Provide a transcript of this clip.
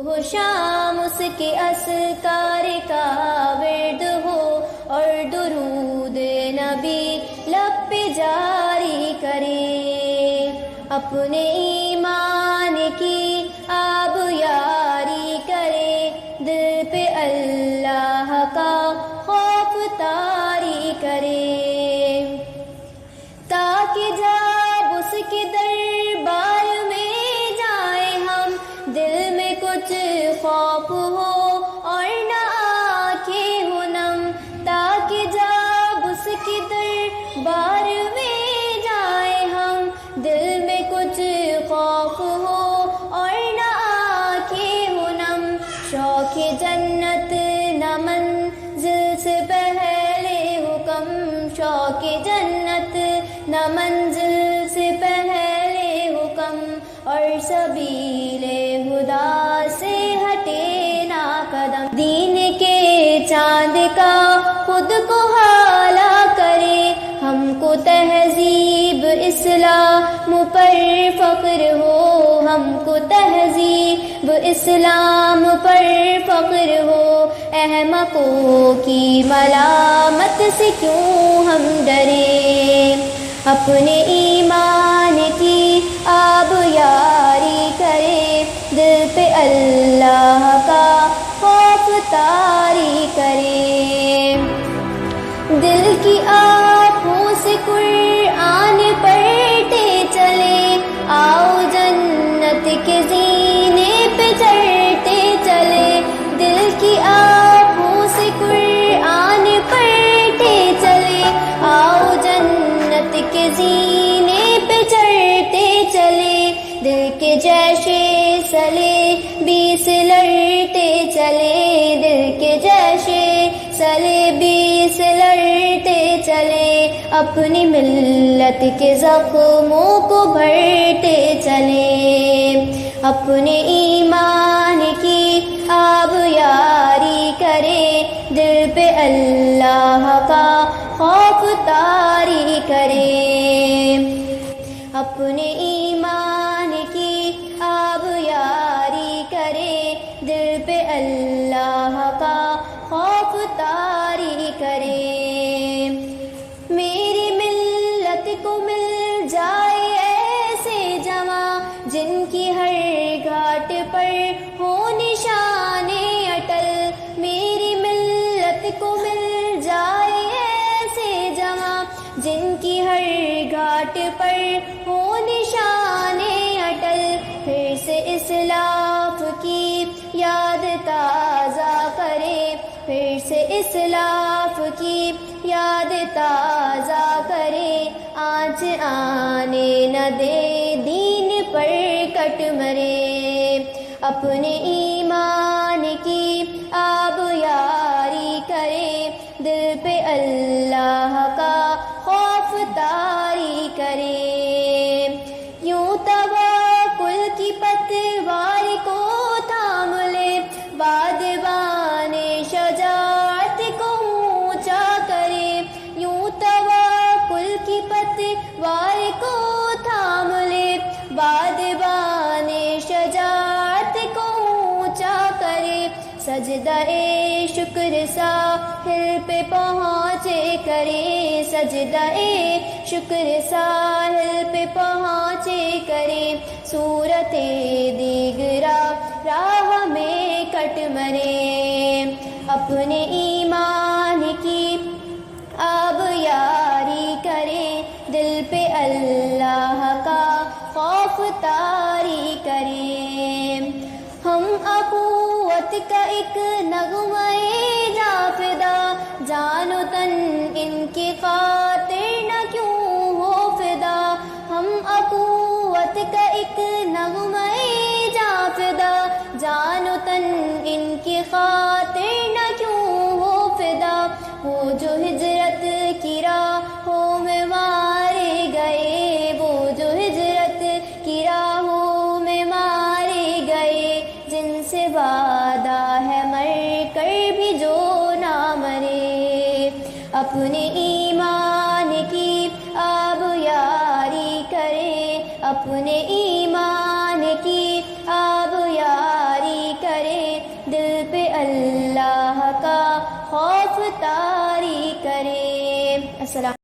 ہو شام اس کے اذکار کا ورد ہو اور درود نبی لب پہ جاری کرے، اپنے ایمان کی آب یاری کرے، دل پہ اللہ کا خوف طاری کرے، تاکہ جب اس کے دربار میں جائیں ہم دل میں کچھ خوف ہو اور نہ آنکھیں ہو نم، تاکہ جب اس کے دربار میں جائیں ہم دل میں کچھ خوف ہو اور نہ آنکھیں ہو نم، شوق جنت نہ منزل سے پہلے حکم، شوق جنت نہ منزل سے پہلے حکم، اور سبیل خدا سے ہٹے نہ قدم، دین کے چاند کا خود کو حالا کرے، ہم کو تہذیب اسلام پر فخر ہو، ہم کو تہذیب اسلام پر فخر ہو، احمقوں کی ملامت سے کیوں ہم ڈریں، اپنے ایمان کی آب یاری کرے، دل پہ اللہ کا خوف طاری کرے، دل کی آنکھوں سے قرآن پڑھتے چلے، آؤ جنت کے زینے پہ چڑھتے چلے، دل کی آنکھوں سے قرآن پڑھتے چلے، آؤ جنت کے زینے پہ چڑھتے چلے، دل کے جیشے سلے بیس لڑتے چلے، دل کے جیشے سلے بیس لڑتے چلے، اپنی ملت کے زخموں کو بھرتے چلے، اپنے ایمان کی آب یاری کرے، دل پہ اللہ کا خوف طاری کرے، اپنے ایمان کی آب یاری کرے، دل پہ اللہ کا خوف طاری کرے، میری ملت کو مل جائے ایسے جواں جن کی ہر گھاٹ پر ہو نشان اٹل، میری ملت کو مل جائے ایسے جواں جن کی ہر گھاٹ پر ہو نشان اٹل، پھر سے اسلاف کی یاد تازہ کرے، پھر سے اسلاف کی یاد تازہ کرے، آنچ آنے نہ دے دین پر کٹ مرے، اپنے ایمان کی آب یاری کرے، دل پہ اللہ کا خوف طاری کرے، یوں توکل کی پتوار کو تھام لے، بادبان شجاعت کو اونچا کرے، یوں توکل کی پتوار کو تھام لے، بادبان شجاعت کو اونچا کرے، سجدہ شکر ساحل پہ پہنچے کرے، سجدہ شکر ساحل پہ پہنچے کرے، صورت دیگرا راہ میں کٹ مرے، اپنے ایمان کی آب یاری کرے، دل پہ اللہ کا خوف طاری کرے، ہم اخوت کا ایک نغمہ جافدہ، جان و تن ان کی خاطر نہ کیوں ہو فدا، ہم اخوت کا ایک نغمہ جافدہ، جان و تن ان کی خاطر نہ کیوں ہو فدا، وہ جو ہجرت کی راہوں میں مارے گئے، وہ جو ہجرت کی راہوں میں مارے گئے، جن سے وعدہ ہے مر کر بھی جو نہ مرے، اپنے ایمان کی آب یاری کرے، اپنے ایمان کی آب یاری کرے، دل پہ اللہ کا خوف طاری کرے. السلام